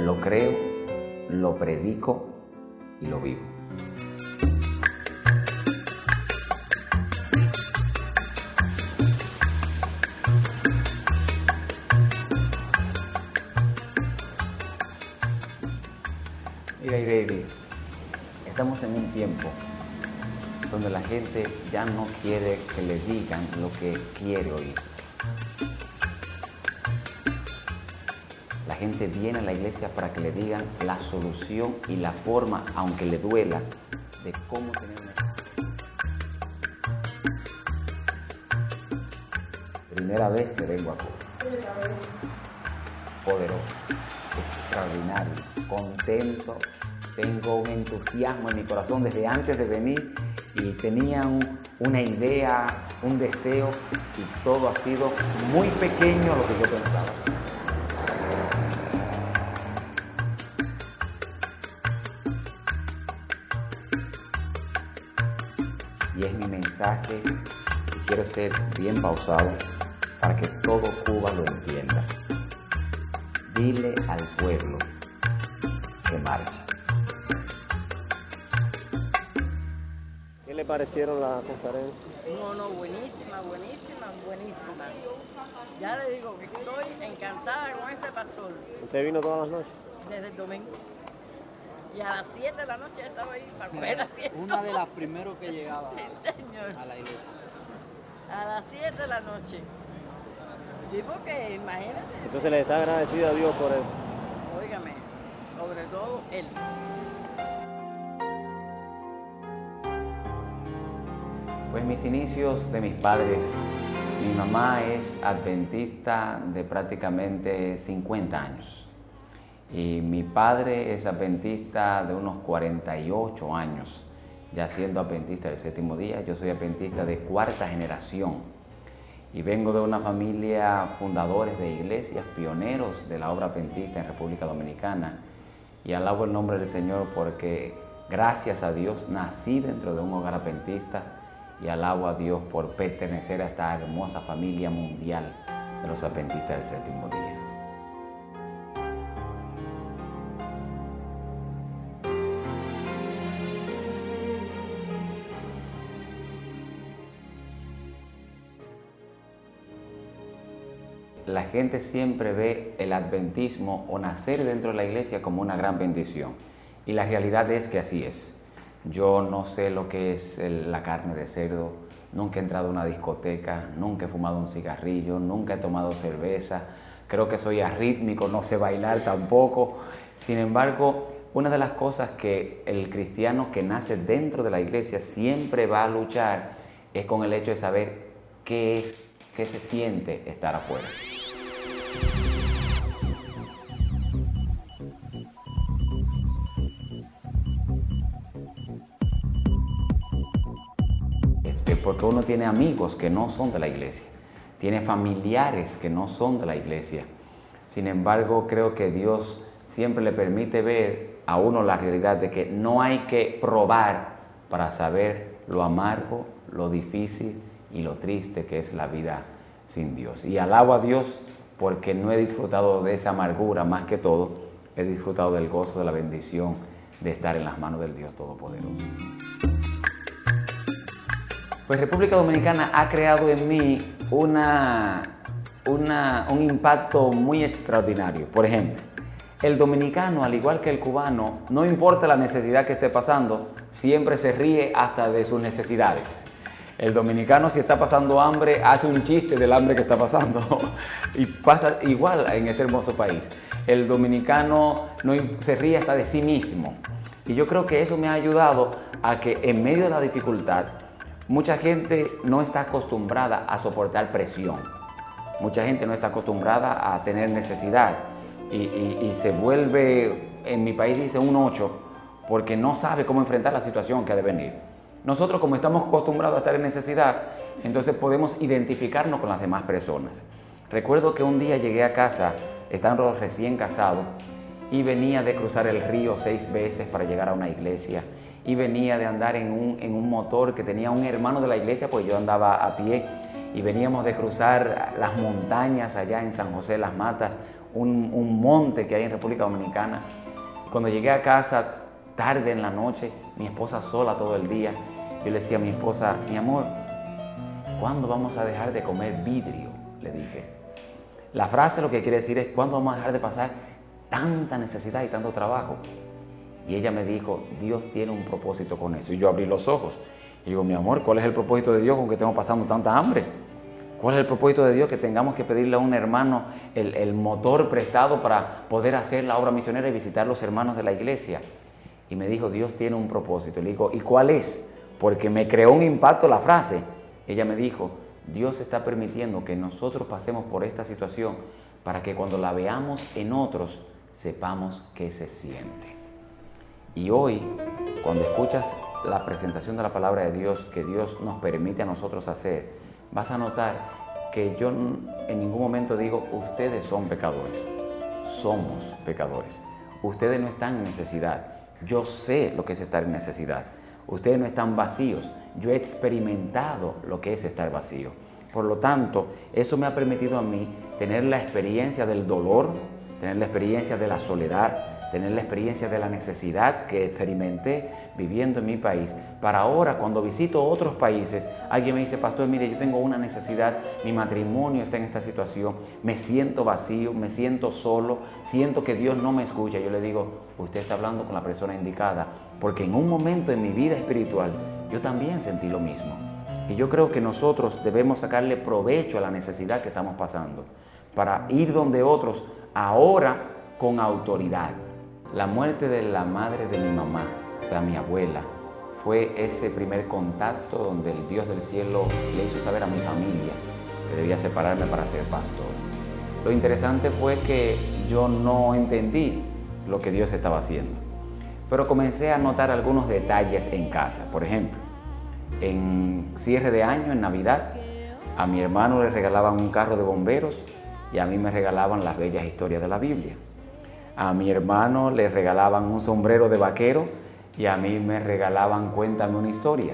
lo creo, lo predico y lo vivo. Mira, Irelis, estamos en un tiempo donde la gente ya no quiere que le digan lo que quiere oír. La gente viene a la iglesia para que le digan la solución y la forma, aunque le duela, de cómo tener una existencia. Primera vez que vengo a Cuba. Poderoso, extraordinario, contento. Tengo un entusiasmo en mi corazón desde antes de venir y tenía una idea, un deseo, y todo ha sido muy pequeño a lo que yo pensaba. Y es mi mensaje, y quiero ser bien pausado para que todo Cuba lo entienda. Dile al pueblo que marche. ¿Qué le parecieron las conferencias? No, buenísima. Ya le digo que estoy encantada con ese pastor ¿Usted vino todas las noches? desde el domingo. Y a las 7 de la noche estaba ahí para comer la fiesta. Una de las primeros que llegaba Señor. a la iglesia. A las 7 de la noche. Sí, porque imagínate, Entonces le está agradecido a Dios por eso. óigame, sobre todo él. Pues mis inicios de mis padres, mi mamá es adventista de prácticamente 50 años y mi padre es adventista de unos 48 años, ya siendo adventista del séptimo día. Yo soy adventista de cuarta generación y vengo de una familia fundadores de iglesias, pioneros de la obra adventista en República Dominicana, y alabo el nombre del Señor porque gracias a Dios nací dentro de un hogar adventista. Y alabo a Dios por pertenecer a esta hermosa familia mundial de los adventistas del séptimo día. La gente siempre ve el adventismo o nacer dentro de la iglesia como una gran bendición. Y la realidad es que así es. Yo no sé lo que es la carne de cerdo, nunca he entrado a una discoteca, nunca he fumado un cigarrillo, nunca he tomado cerveza, creo que soy arrítmico, no sé bailar tampoco. Sin embargo, una de las cosas que el cristiano que nace dentro de la iglesia siempre va a luchar es con el hecho de saber qué se siente estar afuera. Porque uno tiene amigos que no son de la iglesia, tiene familiares que no son de la iglesia. Sin embargo, creo que Dios siempre le permite ver a uno la realidad de que no hay que probar para saber lo amargo, lo difícil y lo triste que es la vida sin Dios. Y alabo a Dios porque no he disfrutado de esa amargura, más que todo, he disfrutado del gozo, de la bendición de estar en las manos del Dios Todopoderoso. Pues República Dominicana ha creado en mí un impacto muy extraordinario. Por ejemplo, el dominicano, al igual que el cubano, no importa la necesidad que esté pasando, siempre se ríe hasta de sus necesidades. El dominicano, si está pasando hambre, hace un chiste del hambre que está pasando y pasa igual en este hermoso país. El dominicano se ríe hasta de sí mismo. Y yo creo que eso me ha ayudado a que en medio de la dificultad, mucha gente no está acostumbrada a soportar presión. Mucha gente no está acostumbrada a tener necesidad y se vuelve, en mi país dice, un 8 porque no sabe cómo enfrentar la situación que ha de venir. Nosotros, como estamos acostumbrados a estar en necesidad, entonces podemos identificarnos con las demás personas. Recuerdo que un día llegué a casa, estando recién casado, y venía de cruzar el río 6 veces para llegar a una iglesia. Y venía de andar en un motor que tenía un hermano de la iglesia, pues yo andaba a pie, y veníamos de cruzar las montañas allá en San José Las Matas, un monte que hay en República Dominicana. Cuando llegué a casa tarde en la noche, mi esposa sola todo el día, yo le decía a mi esposa, mi amor, ¿cuándo vamos a dejar de comer vidrio? Le dije. La frase lo que quiere decir es, ¿cuándo vamos a dejar de pasar tanta necesidad y tanto trabajo? Y ella me dijo, Dios tiene un propósito con eso. Y yo abrí los ojos. Y digo, mi amor, ¿cuál es el propósito de Dios con que estemos pasando tanta hambre? ¿Cuál es el propósito de Dios que tengamos que pedirle a un hermano el motor prestado para poder hacer la obra misionera y visitar los hermanos de la iglesia? Y me dijo, Dios tiene un propósito. Y le digo, ¿y cuál es? Porque me creó un impacto la frase. Ella me dijo, Dios está permitiendo que nosotros pasemos por esta situación para que cuando la veamos en otros, sepamos qué se siente. Y hoy, cuando escuchas la presentación de la palabra de Dios que Dios nos permite a nosotros hacer, vas a notar que yo en ningún momento digo, ustedes son pecadores, somos pecadores. Ustedes no están en necesidad, yo sé lo que es estar en necesidad. Ustedes no están vacíos, yo he experimentado lo que es estar vacío. Por lo tanto, eso me ha permitido a mí tener la experiencia del dolor, tener la experiencia de la soledad, tener la experiencia de la necesidad que experimenté viviendo en mi país, para ahora cuando visito otros países, alguien me dice, pastor, mire, yo tengo una necesidad, mi matrimonio está en esta situación, me siento vacío, me siento solo, siento que Dios no me escucha. Yo le digo, usted está hablando con la persona indicada, porque en un momento en mi vida espiritual, yo también sentí lo mismo. Y yo creo que nosotros debemos sacarle provecho a la necesidad que estamos pasando, para ir donde otros, ahora con autoridad. La muerte de la madre de mi mamá, o sea, mi abuela, fue ese primer contacto donde el Dios del cielo le hizo saber a mi familia que debía separarme para ser pastor. Lo interesante fue que yo no entendí lo que Dios estaba haciendo, pero comencé a notar algunos detalles en casa. Por ejemplo, en cierre de año, en Navidad, a mi hermano le regalaban un carro de bomberos y a mí me regalaban las bellas historias de la Biblia. A mi hermano le regalaban un sombrero de vaquero y a mí me regalaban Cuéntame una historia.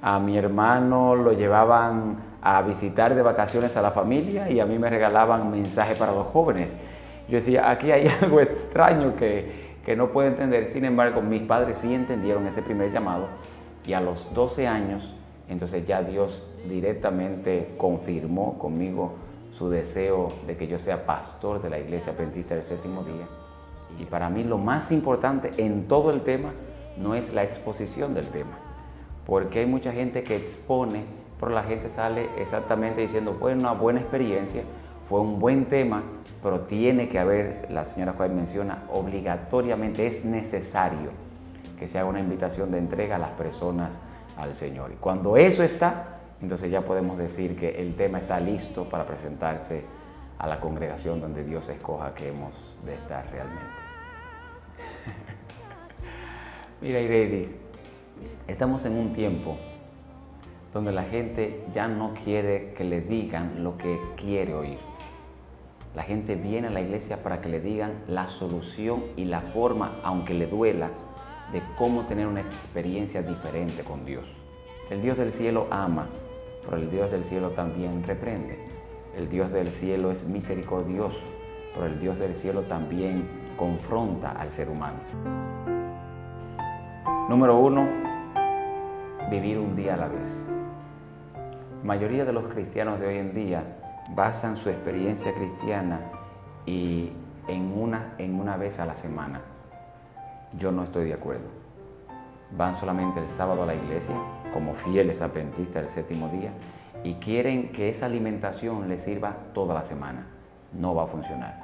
A mi hermano lo llevaban a visitar de vacaciones a la familia y a mí me regalaban Mensaje para los jóvenes. Yo decía, aquí hay algo extraño que no puedo entender. Sin embargo, mis padres sí entendieron ese primer llamado y a los 12 años, entonces ya Dios directamente confirmó conmigo su deseo de que yo sea pastor de la Iglesia Adventista del Séptimo Día. Y para mí lo más importante en todo el tema no es la exposición del tema, porque hay mucha gente que expone, pero la gente sale exactamente diciendo, fue una buena experiencia, fue un buen tema, pero tiene que haber, la señora Juárez menciona, obligatoriamente es necesario que se haga una invitación de entrega a las personas al Señor. Y cuando eso está, entonces ya podemos decir que el tema está listo para presentarse a la congregación donde Dios escoja que hemos de estar realmente. Mira, Iredis, estamos en un tiempo donde la gente ya no quiere que le digan lo que quiere oír. La gente viene a la iglesia para que le digan la solución y la forma, aunque le duela, de cómo tener una experiencia diferente con Dios. El Dios del cielo ama, pero el Dios del cielo también reprende. El Dios del cielo es misericordioso, pero el Dios del cielo también confronta al ser humano. Número 1, vivir un día a la vez. La mayoría de los cristianos de hoy en día basan su experiencia cristiana en una vez a la semana. Yo no estoy de acuerdo. Van solamente el sábado a la iglesia, como fieles adventistas del séptimo día, y quieren que esa alimentación les sirva toda la semana. No va a funcionar.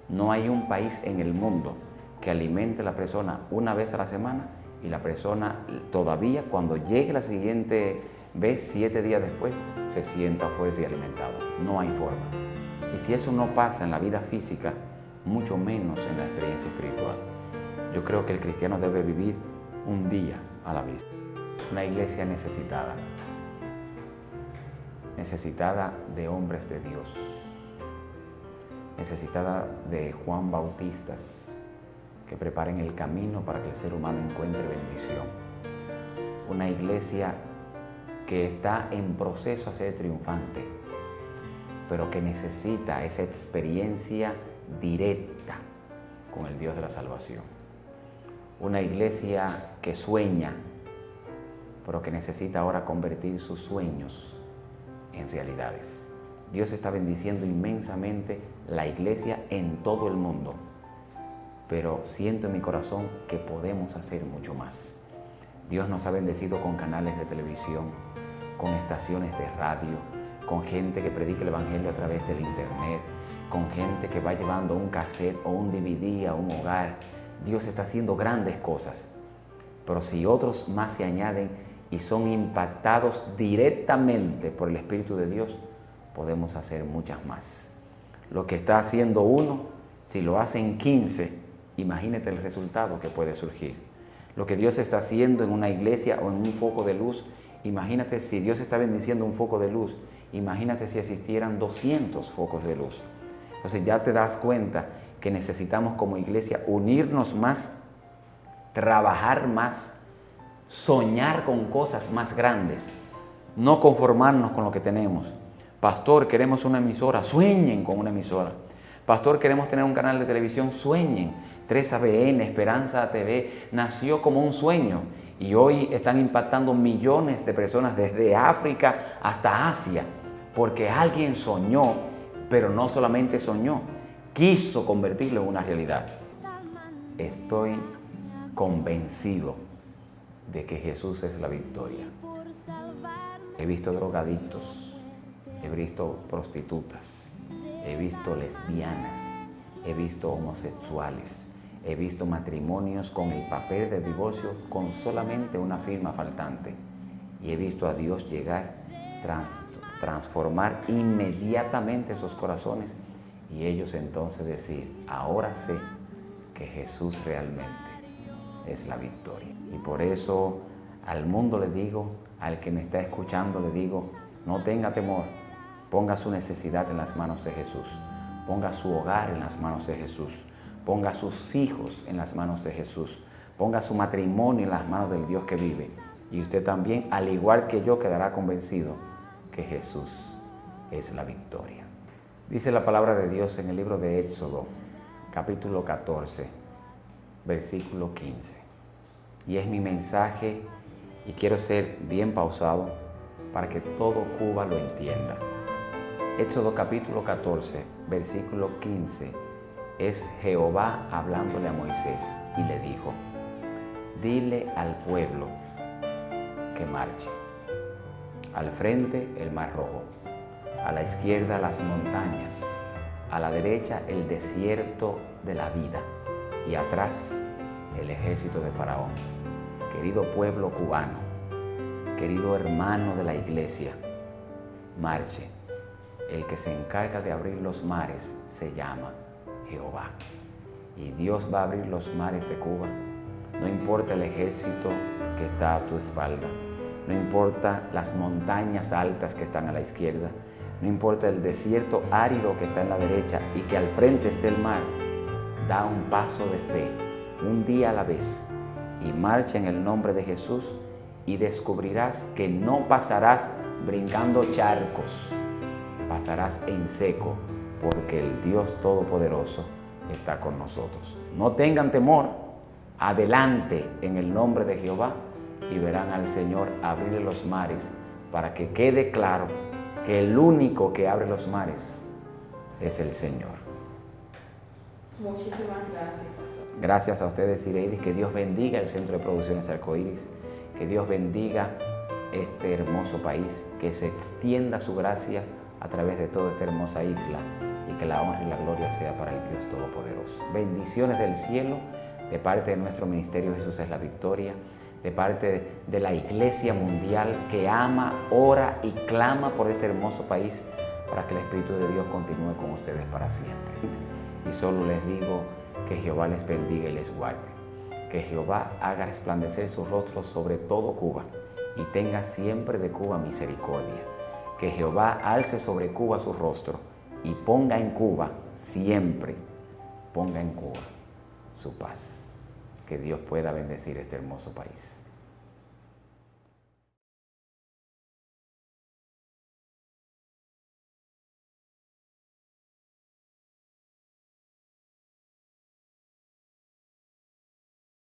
No hay un país en el mundo que alimente a la persona una vez a la semana y la persona todavía cuando llegue la siguiente vez, 7 días después, se sienta fuerte y alimentado. No hay forma. Y si eso no pasa en la vida física, mucho menos en la experiencia espiritual. Yo creo que el cristiano debe vivir un día a la vez. Una iglesia necesitada de hombres de Dios, necesitada de Juan Bautistas que preparen el camino para que el ser humano encuentre bendición. Una iglesia que está en proceso a ser triunfante, pero que necesita esa experiencia directa con el Dios de la salvación. Una iglesia que sueña, pero que necesita ahora convertir sus sueños en realidades. Dios está bendiciendo inmensamente la iglesia en todo el mundo, pero siento en mi corazón que podemos hacer mucho más. Dios nos ha bendecido con canales de televisión, con estaciones de radio, con gente que predica el evangelio a través del internet, con gente que va llevando un cassette o un DVD a un hogar. Dios está haciendo grandes cosas, pero si otros más se añaden y son impactados directamente por el Espíritu de Dios, podemos hacer muchas más. Lo que está haciendo uno, si lo hacen 15, imagínate el resultado que puede surgir. Lo que Dios está haciendo en una iglesia o en un foco de luz, imagínate si Dios está bendiciendo un foco de luz, imagínate si existieran 200 focos de luz. Entonces ya te das cuenta que necesitamos como iglesia unirnos más, trabajar más, soñar con cosas más grandes, no conformarnos con lo que tenemos. Pastor, queremos una emisora, sueñen con una emisora. Pastor, queremos tener un canal de televisión, sueñen. 3ABN, Esperanza TV, nació como un sueño y hoy están impactando millones de personas desde África hasta Asia, porque alguien soñó, pero no solamente soñó, quiso convertirlo en una realidad. Estoy convencido de que Jesús es la victoria. He visto drogadictos, he visto prostitutas, he visto lesbianas, he visto homosexuales, he visto matrimonios con el papel de divorcio con solamente una firma faltante. Y he visto a Dios llegar, transformar inmediatamente esos corazones y ellos entonces decir, ahora sé que Jesús realmente es la victoria. Y por eso al mundo le digo, al que me está escuchando le digo, no tenga temor, ponga su necesidad en las manos de Jesús, ponga su hogar en las manos de Jesús, ponga a sus hijos en las manos de Jesús, ponga su matrimonio en las manos del Dios que vive. Y usted también, al igual que yo, quedará convencido que Jesús es la victoria. Dice la palabra de Dios en el libro de Éxodo, capítulo 14, versículo 15. Y es mi mensaje y quiero ser bien pausado para que todo Cuba lo entienda. Éxodo capítulo 14, versículo 15, es Jehová hablándole a Moisés y le dijo, dile al pueblo que marche. Al frente el Mar Rojo, a la izquierda las montañas, a la derecha el desierto de la vida y atrás el ejército de Faraón. Querido pueblo cubano, querido hermano de la iglesia, marche. El que se encarga de abrir los mares se llama Jehová. Y Dios va a abrir los mares de Cuba. No importa el ejército que está a tu espalda, no importa las montañas altas que están a la izquierda, no importa el desierto árido que está en la derecha y que al frente esté el mar. Da un paso de fe, un día a la vez, y marcha en el nombre de Jesús y descubrirás que no pasarás brincando charcos, pasarás en seco, porque el Dios Todopoderoso está con nosotros. No tengan temor, adelante en el nombre de Jehová y verán al Señor abrir los mares para que quede claro que el único que abre los mares es el Señor. Muchísimas gracias, pastor. Gracias a ustedes, Ireidis. Que Dios bendiga el Centro de Producciones Arcoíris, que Dios bendiga este hermoso país, que se extienda su gracia a través de toda esta hermosa isla y que la honra y la gloria sea para el Dios Todopoderoso. Bendiciones del cielo de parte de nuestro ministerio Jesús es la Victoria, de parte de la Iglesia Mundial que ama, ora y clama por este hermoso país para que el Espíritu de Dios continúe con ustedes para siempre. Y solo les digo que Jehová les bendiga y les guarde, que Jehová haga resplandecer su rostro sobre todo Cuba y tenga siempre de Cuba misericordia, que Jehová alce sobre Cuba su rostro y ponga en Cuba siempre, ponga en Cuba su paz. Que Dios pueda bendecir este hermoso país.